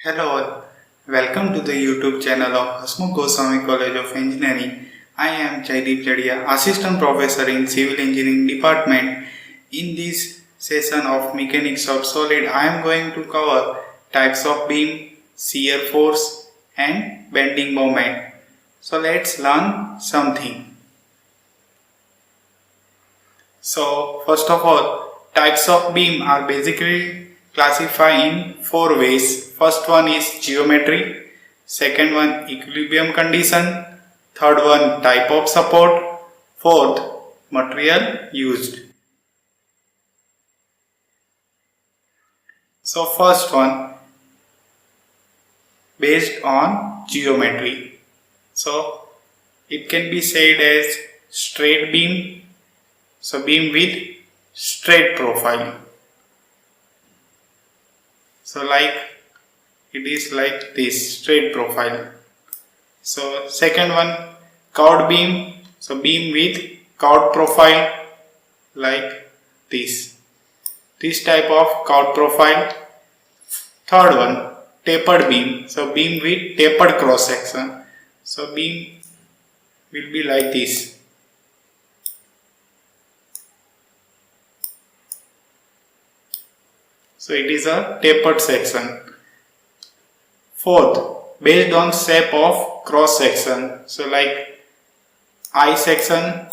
Hello all, welcome to the YouTube channel of Hasmukh Goswami College of Engineering. I am Jaideep Jadia, Assistant Professor in Civil Engineering Department. In this session of Mechanics of Solid, I am going to cover types of beam, shear force and bending moment. So let's learn something. So first of all, types of beam are basically classified in four ways. First one is geometry, second one equilibrium condition, third one type of support, fourth material used. So first one based on geometry. So it can be said as straight beam, so beam with straight profile. So like it is like this straight profile. So second one curved beam, so beam with curved profile like this type of curved profile. Third one tapered beam, so beam with tapered cross section, so beam will be like this. So it is a tapered section. Fourth, based on shape of cross section, so like I section,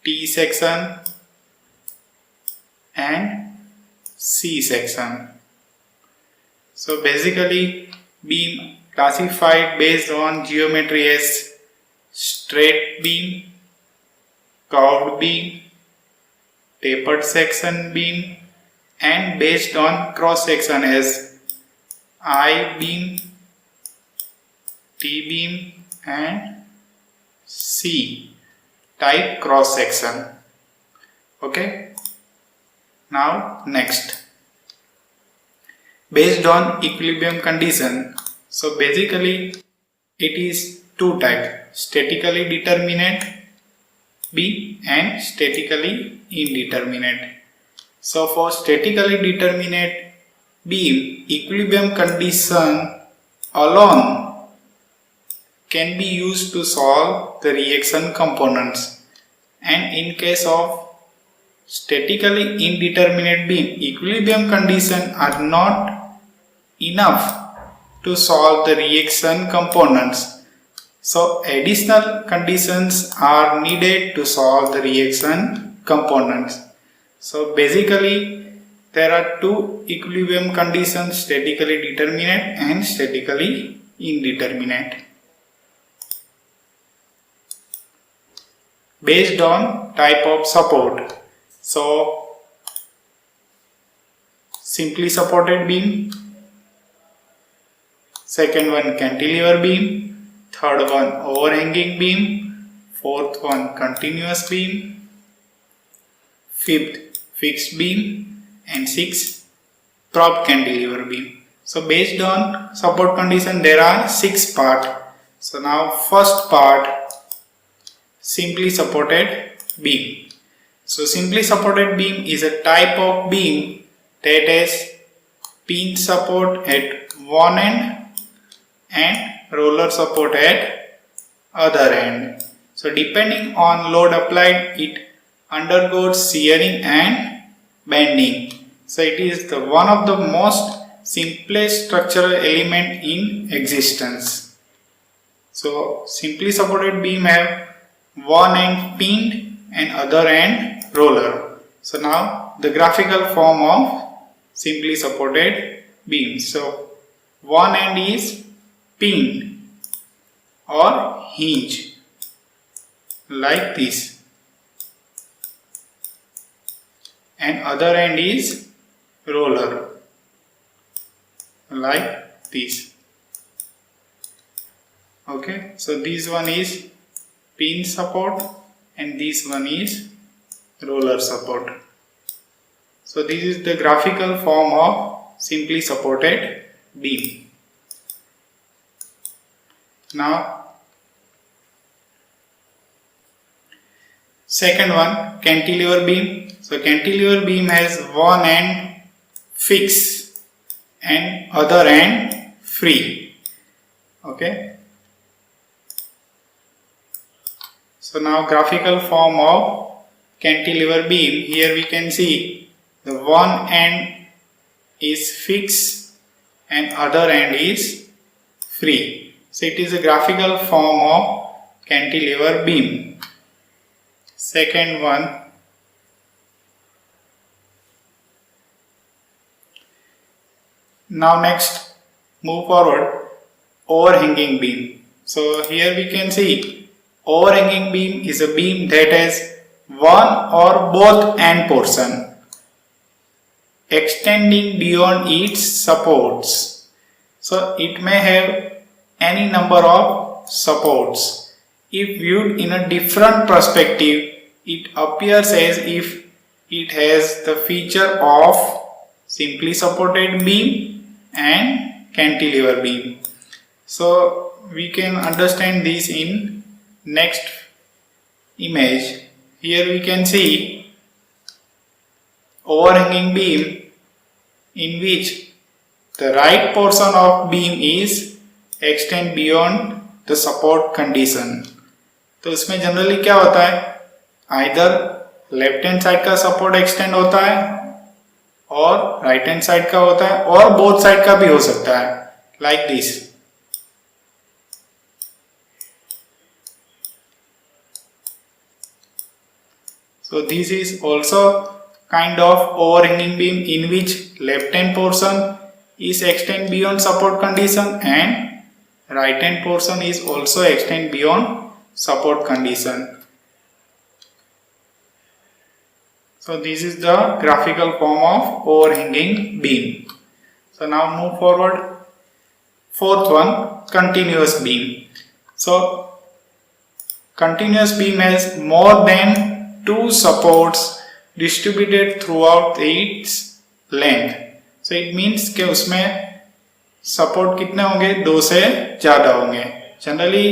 T section and C section. So basically beam classified based on geometry as straight beam, curved beam, tapered section beam, and based on cross section as I beam, T beam and C type cross section. Okay. Now next, based on equilibrium condition. So basically it is two types, statically determinate beam and statically indeterminate. So for statically determinate beam, equilibrium condition alone can be used to solve the reaction components, and in case of statically indeterminate beam, equilibrium conditions are not enough to solve the reaction components. So additional conditions are needed to solve the reaction components. So basically there are two equilibrium conditions, statically determinate and statically indeterminate. Based on type of support, so simply supported beam, second one cantilever beam, third one overhanging beam, fourth one continuous beam, fifth fixed beam and sixth prop cantilever beam. So based on support condition there are 6 parts. So now first part, simply supported beam. So simply supported beam is a type of beam that has pin support at one end and roller support at other end. So depending on load applied, it undergoes shearing and bending. So it is the one of the most simplest structural element in existence. So simply supported beam have one end pinned and other end roller. So now the graphical form of simply supported beam. So one end is pinned or hinge like this, and other end is roller like this. Okay, so this one is pin support and this one is roller support. So this is the graphical form of simply supported beam. Now second one, cantilever beam. So cantilever beam has one end fixed and other end free. Okay. So now graphical form of cantilever beam. Here we can see the one end is fixed and other end is free. So it is a graphical form of cantilever beam. Second one, now next move forward, overhanging beam. So here we can see overhanging beam is a beam that has one or both end portion extending beyond its supports. So it may have any number of supports. If viewed in a different perspective, it appears as if it has the feature of simply supported beam and cantilever beam. So we can understand this in next image. Here we can see overhanging beam in which the right portion of beam is extend beyond the support condition. तो इसमें generally क्या होता है, either left hand side का support extend होता है और right hand side का होता है और बोथ साइड का भी हो सकता है, like this. So this is also kind of overhanging beam in which left hand portion is extend beyond support condition and right hand portion is also extend beyond support condition. So this is the graphical form of overhanging beam. So now move forward. Fourth one, continuous beam. So continuous beam has more than two supports distributed throughout its length. So it means कि उसमें support कितने होंगे, दो से ज्यादा होंगे. Generally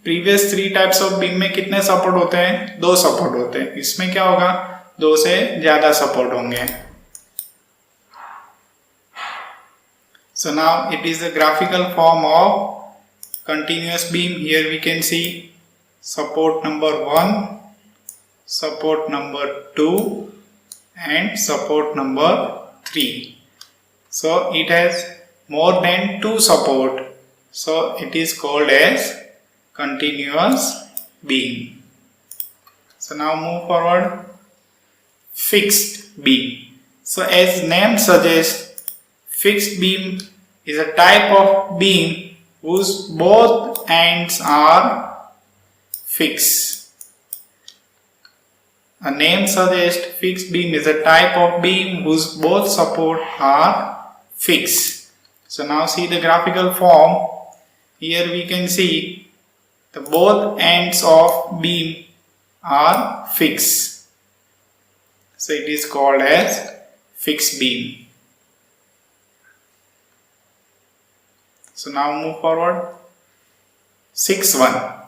previous three types of beam में कितने सपोर्ट होते हैं, दो सपोर्ट होते हैं. इसमें क्या होगा, दो से ज्यादा सपोर्ट होंगे. So now it is the graphical form of continuous beam. Here we can see support number 1, support number 2 and support number 3. So it has more than two support, so it is called as continuous beam. So now move forward. Fixed beam. So as name suggests, fixed beam is a type of beam whose both ends are fixed. A name suggests fixed beam is a type of beam whose both support are fixed. So now see the graphical form. Here we can see the both ends of beam are fixed. So it is called as fixed beam. So now move forward. 6.1.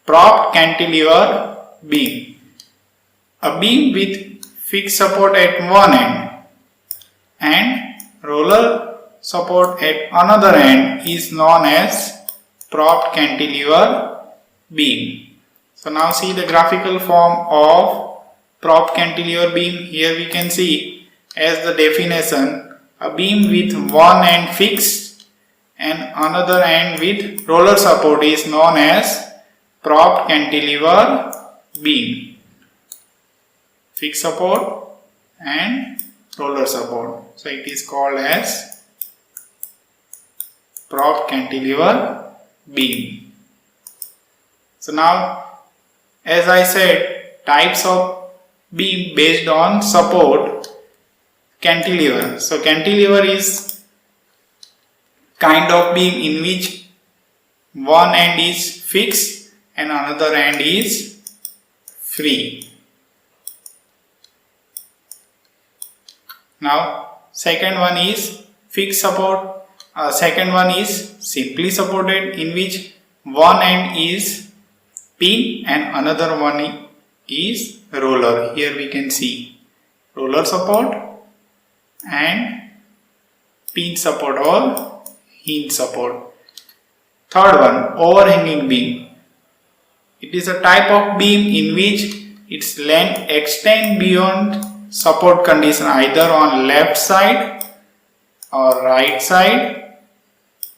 Propped cantilever beam. A beam with fixed support at one end and roller support at another end is known as propped cantilever beam. So now see the graphical form of propped cantilever beam. Here we can see as the definition, a beam with one end fixed and another end with roller support is known as propped cantilever beam. Fixed support and roller support. So it is called as propped cantilever beam. So now, as I said, types of beam based on support, cantilever. So cantilever is kind of beam in which one end is fixed and another end is free. Now second one is fixed support, second one is simply supported in which one end is pin and another one is roller. Here we can see roller support and pinch support or hinge support. Third one, overhanging beam. It is a type of beam in which its length extends beyond support condition either on left side or right side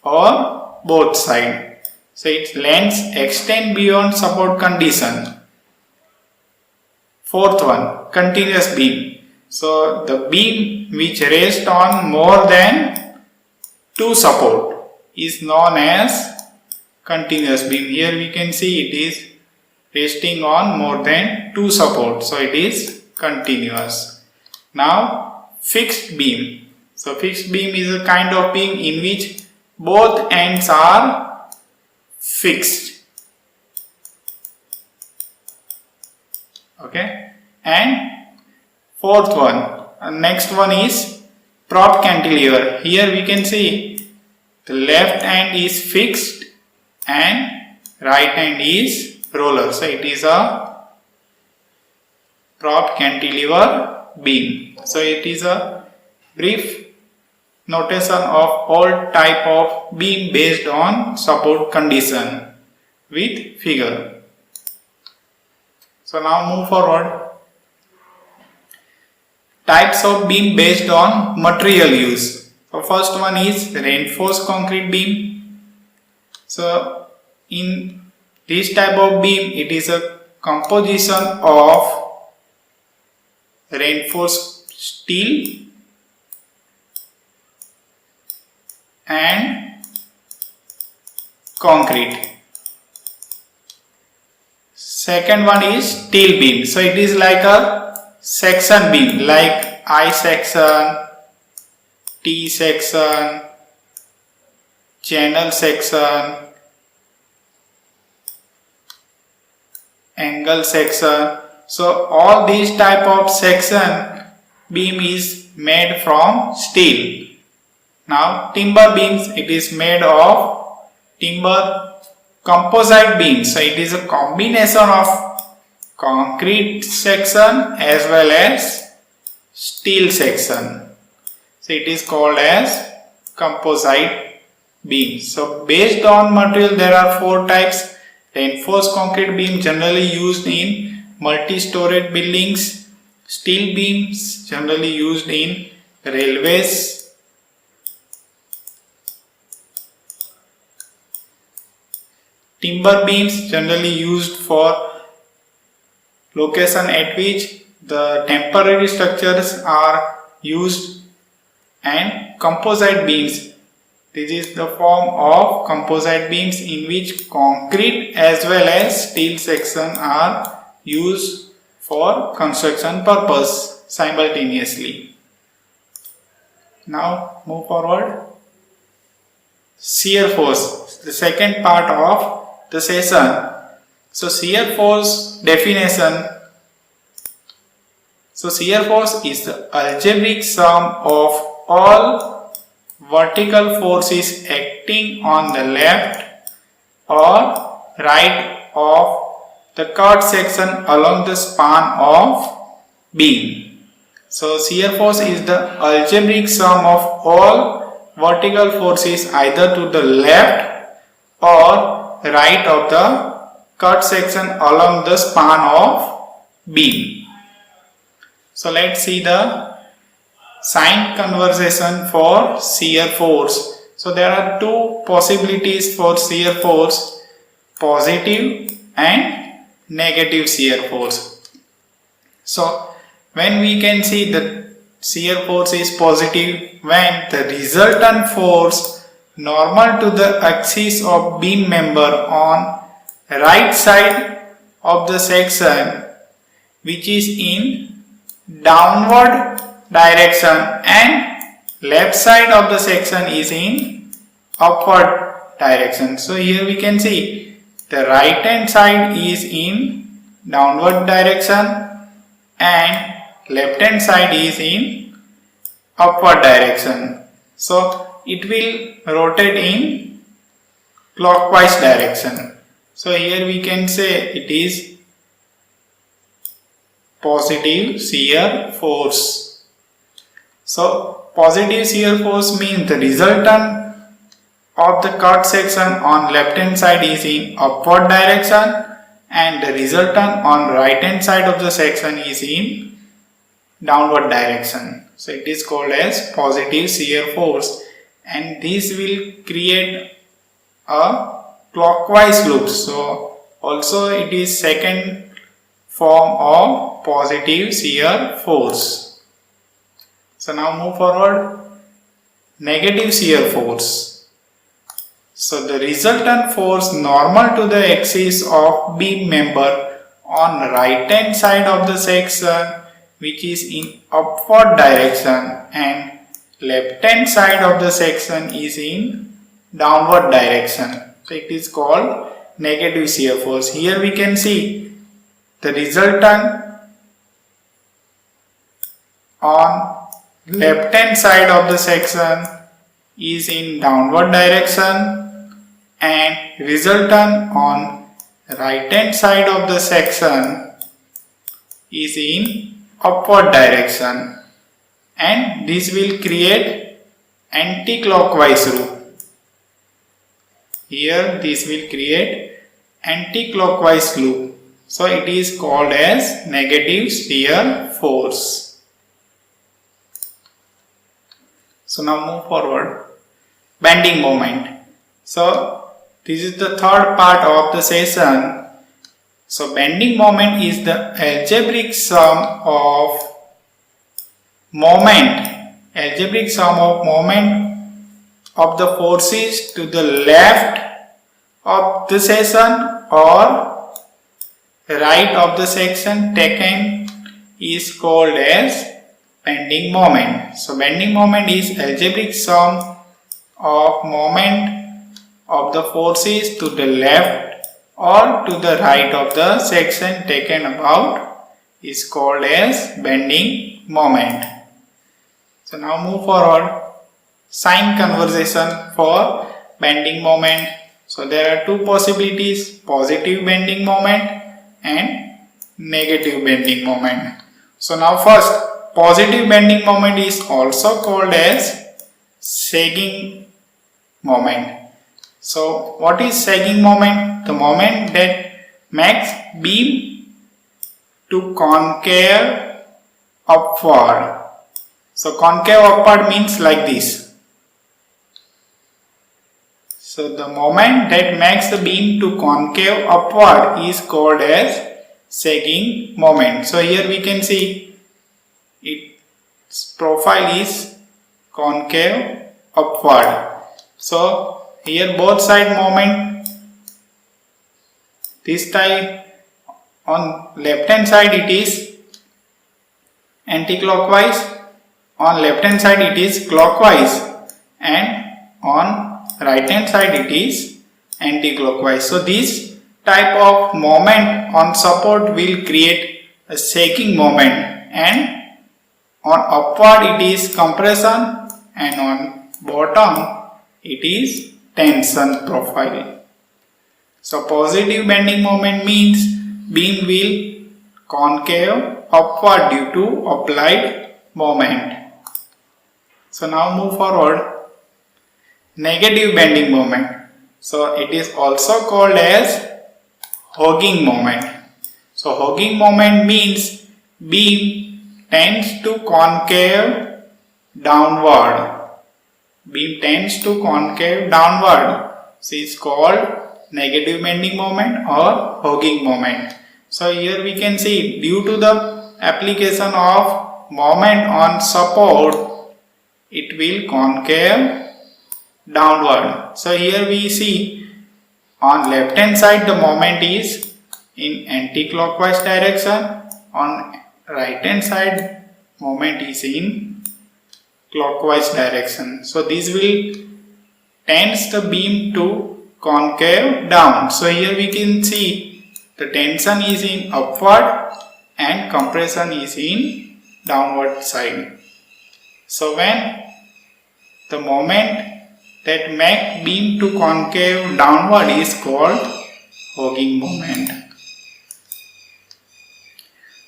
or both side. So its length extends beyond support condition. Fourth one, continuous beam. So the beam which rests on more than two support is known as continuous beam. Here we can see it is resting on more than two supports, so it is continuous. Now fixed beam. So fixed beam is a kind of beam in which both ends are fixed. Okay, and fourth one, next one is prop cantilever. Here we can see the left end is fixed and right end is roller. So it is a prop cantilever beam. So it is a brief notation of all type of beam based on support condition with figure. So now move forward. Types of beam based on material use. So first one is reinforced concrete beam. So in this type of beam, it is a composition of reinforced steel and concrete. Second one is steel beam. So it is like a section beam, like I section, T section, channel section, angle section. So all these type of section beam is made from steel. Now timber beams, it is made of timber composite beams. So it is a combination of concrete section as well as steel section. So it is called as composite beam. So based on material there are four types. Reinforced concrete beam generally used in multi-storied buildings. Steel beams generally used in railways. Timber beams generally used for location at which the temporary structures are used, and composite beams. This is the form of composite beams in which concrete as well as steel section are used for construction purpose simultaneously. Now move forward. Shear force, the second part of the session. So shear force definition. So shear force is the algebraic sum of all vertical forces acting on the left or right of the cut section along the span of beam. So shear force is the algebraic sum of all vertical forces either to the left or right of the cut section along the span of beam. So let's see the sign conversation for shear force. So there are two possibilities for shear force, positive and negative shear force. So when we can see that shear force is positive when the resultant force normal to the axis of beam member on right side of the section which is in downward direction and left side of the section is in upward direction. So here we can see the right hand side is in downward direction and left hand side is in upward direction. So it will rotate in clockwise direction. So here we can say it is positive shear force. So positive shear force means the resultant of the cut section on left hand side is in upward direction and the resultant on right hand side of the section is in downward direction. So it is called as positive shear force, and this will create a clockwise loop. So also it is second form of positive shear force. So now move forward. Negative shear force. So the resultant force normal to the axis of beam member on right hand side of the section, which is in upward direction, and left hand side of the section is in downward direction. So it is called negative shear force. Here we can see the resultant on left hand side of the section is in downward direction and resultant on right hand side of the section is in upward direction, and this will create anti-clockwise loop. Here this will create anti-clockwise loop. So it is called as negative shear force. So now move forward. Bending moment. So this is the third part of the session. So bending moment is the algebraic sum of moment of the forces to the left of the section or right of the section taken is called as bending moment. So bending moment is algebraic sum of moment of the forces to the left or to the right of the section taken about is called as bending moment. So now move forward. Sign conversation for bending moment. So there are two possibilities: positive bending moment and negative bending moment. So now first, positive bending moment is also called as sagging moment. So what is sagging moment? The moment that makes beam to concave upward. So concave upward means like this. So the moment that makes the beam to concave upward is called as sagging moment. So here we can see its profile is concave upward. So here both side moment, this type on left hand side it is anti-clockwise, on left hand side it is clockwise, and on right hand side it is anti-clockwise. So this type of moment on support will create a sagging moment, and on upward it is compression and on bottom it is tension profile. So positive bending moment means beam will concave upward due to applied moment. So now move forward. Negative bending moment. So it is also called as hogging moment. So hogging moment means beam tends to concave downward. Beam tends to concave downward. So it's called negative bending moment or hogging moment. So here we can see due to the application of moment on support, it will concave downward. So here we see on left hand side the moment is in anti-clockwise direction, on right hand side moment is in clockwise direction. So this will tends the beam to concave down. So here we can see the tension is in upward and compression is in downward side. So when the moment that make beam to concave downward is called hogging moment.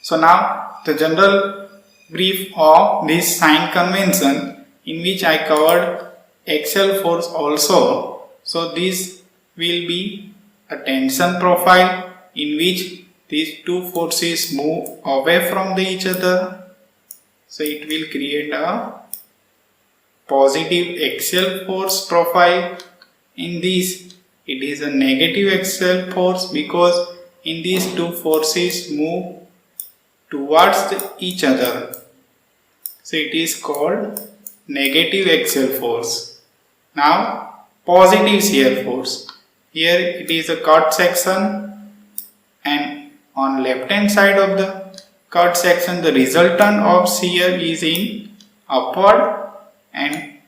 So now the general brief of this sign convention in which I covered axial force also. So this will be a tension profile in which these two forces move away from each other. So it will create a positive axial force profile. In this, it is a negative axial force because in these two forces move towards each other. So it is called negative axial force. Now positive shear force. Here it is a cut section, and on left hand side of the cut section the resultant of shear is in upward, and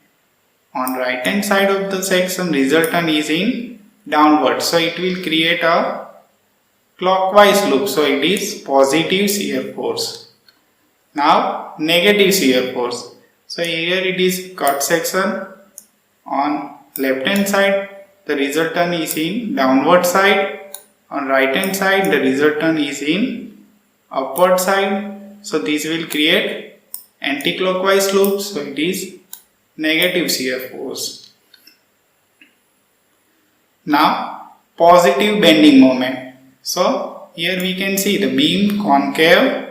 on right hand side of the section resultant is in downward. So it will create a clockwise loop. So it is positive shear force. Now negative shear force. So here it is cut section, on left hand side the resultant is in downward side, on right hand side the resultant is in upward side. So this will create anti-clockwise loop. So it is negative shear force. Now positive bending moment. So here we can see the beam concave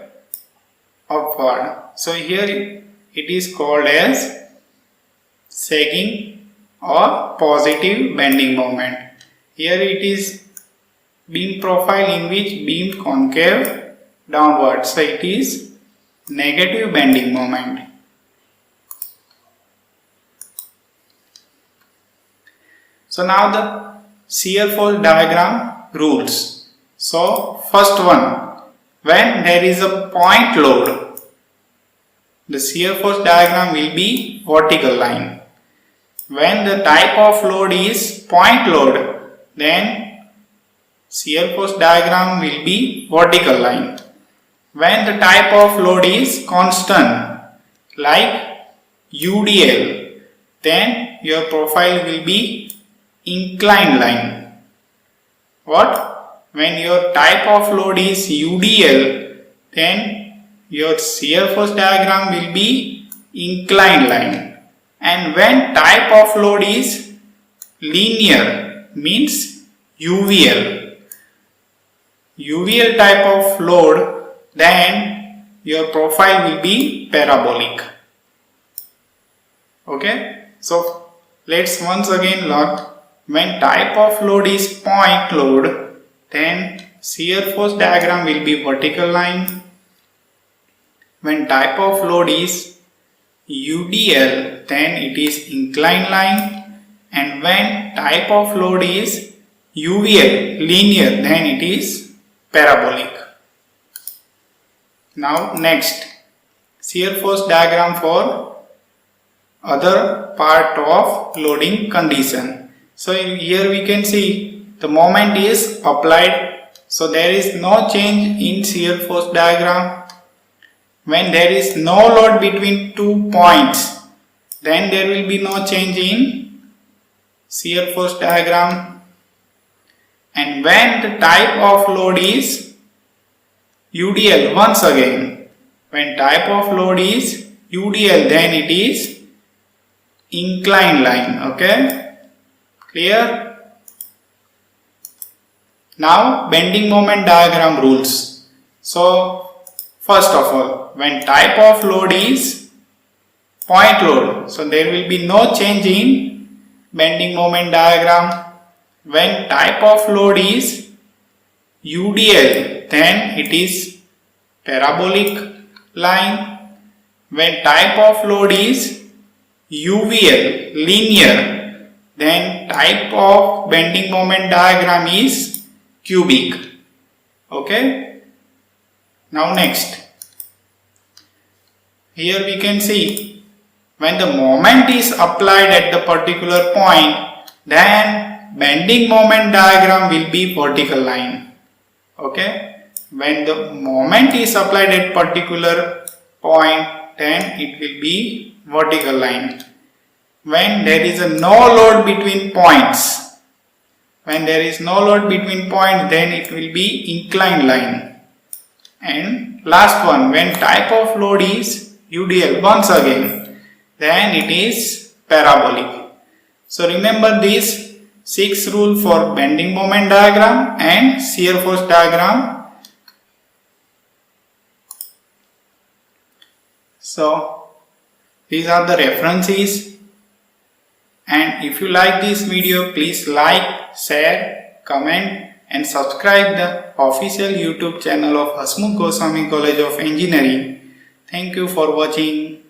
upward. So here it is called as sagging or positive bending moment. Here it is beam profile in which beam concave downward. So it is negative bending moment. So now the shear force diagram rules. So first one, when there is a point load, the shear force diagram will be vertical line. When the type of load is point load, then shear force diagram will be vertical line. When the type of load is constant, like UDL, then your profile will be inclined line. What? When your type of load is UDL, then your shear force diagram will be inclined line. And when type of load is linear, means UVL type of load, then your profile will be parabolic. Okay, so let's once again learn. When type of load is point load, then shear force diagram will be vertical line. When type of load is UDL, then it is inclined line, and when type of load is UVL, linear, then it is parabolic. Now next, shear force diagram for other part of loading condition. So here we can see the moment is applied, so there is no change in shear force diagram. When there is no load between 2 points, then there will be no change in shear force diagram. And when the type of load is UDL, once again, when type of load is UDL, then it is inclined line. Okay, clear? Now bending moment diagram rules. So first of all, when type of load is point load, so there will be no change in bending moment diagram. When type of load is UDL, then it is parabolic line. When type of load is UVL, linear, then type of bending moment diagram is cubic. Okay, now next, here we can see when the moment is applied at the particular point, then bending moment diagram will be vertical line. Okay, when the moment is applied at particular point, then it will be vertical line. When there is no load between points, then it will be inclined line. And last one, when type of load is UDL, once again, then it is parabolic. So remember these 6 rules for bending moment diagram and shear force diagram. So these are the references, and if you like this video, please like, share, comment and subscribe the official YouTube channel of Hasmukh Goswami College of Engineering. Thank you for watching.